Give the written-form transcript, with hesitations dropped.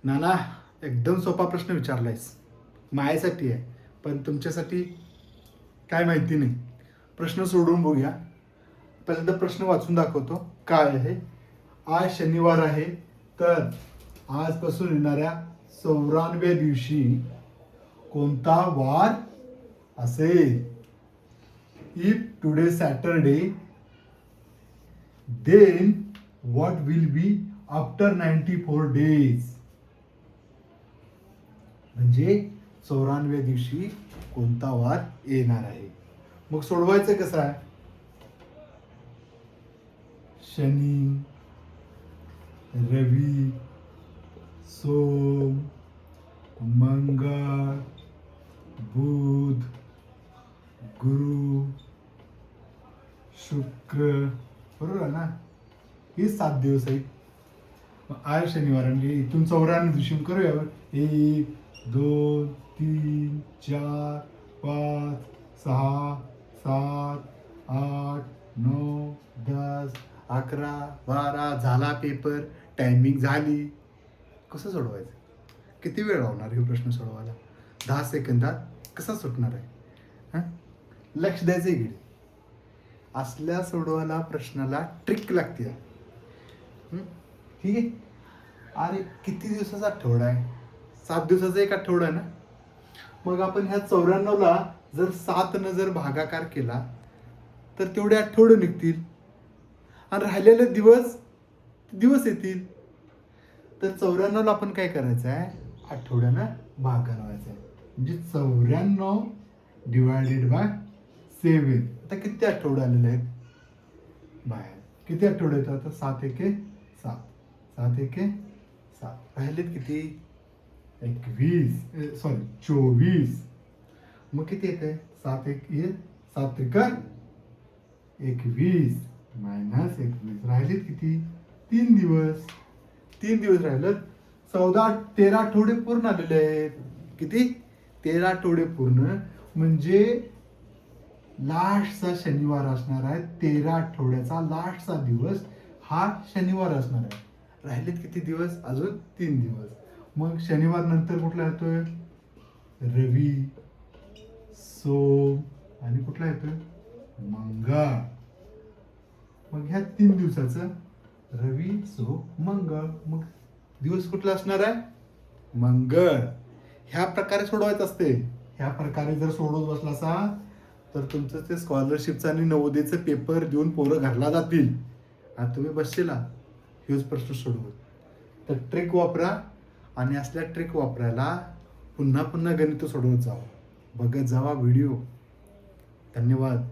नाना, एकदम सोपा प्रश्न विचारलायस. माझ्यासाठी आहे, पण तुमच्यासाठी काय माहिती नाही. प्रश्न सोडून बघूया. पहिल्यांदा प्रश्न वाचून दाखवतो. काय आहे? आज शनिवार आहे, तर आजपासून येणाऱ्या 94व्या दिवशी कोणता वार असेल? If today Saturday, then what will be after 94 days? म्हणजे 94व्या दिवशी कोणता वार येणार आहे? मग सोडवायचं कसं आहे? शनी, रवी, सोम, मंगळ, बुध, गुरु, शुक्र. बरोबर आहे ना? हे 7 दिवस आहेत. मग आज शनिवार म्हणजे इथून 94 दिवशी करूया. 1, 2, 3, 4, 5, 6, 7, 8, 9, 10, 11, 12. झाला पेपर, टायमिंग झाली. कसं सोडवायचं? किती वेळ लावणार हे प्रश्न सोडवायला? 10 सेकंदात कसा सुटणार आहे? हां, लक्ष द्यायचं इकडे. असल्या सोडवायला प्रश्नाला ट्रिक लागते. ठीक आहे. अरे किती दिवसाचा आठवडा आहे? 7 दिवसाचा एक आठवडा आहे ना. मग आपण ह्या 94ला जर 7 जर भागाकार केला तर तेवढे आठवडे निघतील आणि राहिलेले दिवस येतील. तर 94ला आपण काय करायचं आहे? आठवड्यानं भाग घालवायचा आहे. म्हणजे 94 डिवायडेड बाय 7. आता किती आठवडे आलेले आहेत बाहेर? किती आठवडे येतात आता? 7 एके 7, 7 एके 7. राहिलेत किती? 24. मग किती येते? 7 एक 7 त्रिका 21 मायनस 21. राहिलेत किती? 3 दिवस. 3 दिवस राहिलेत. 13 आठवडे पूर्ण आलेले आहेत. किती? 13 आठवडे पूर्ण. म्हणजे लास्टचा शनिवार असणार आहे. 13 आठवड्याचा लास्टचा दिवस हा शनिवार असणार आहे. राहिलेत किती दिवस? अजून 3 दिवस. मग शनिवार नंतर कुठला येतोय? रवी, सोम आणि कुठला येतोय? मंगळ. मग ह्या 3 दिवसाचं रवी, सोम, मंगळ. मग दिवस कुठला असणार आहे? मंगळ. ह्या प्रकारे सोडवायचं असते. ह्या प्रकारे जर सोडवत बसलासा तर तुमचं ते स्कॉलरशिपचं आणि नवोदयचं पेपर देऊन पोरं घरला जातील. आता तुम्ही बसशीला हेच प्रश्न सोडवत. तर ट्रिक वापरा आणि असल्या ट्रिक वापरायला पुन्हा पुन्हा गणित सोडवत जावा. बघत जावा व्हिडिओ. धन्यवाद.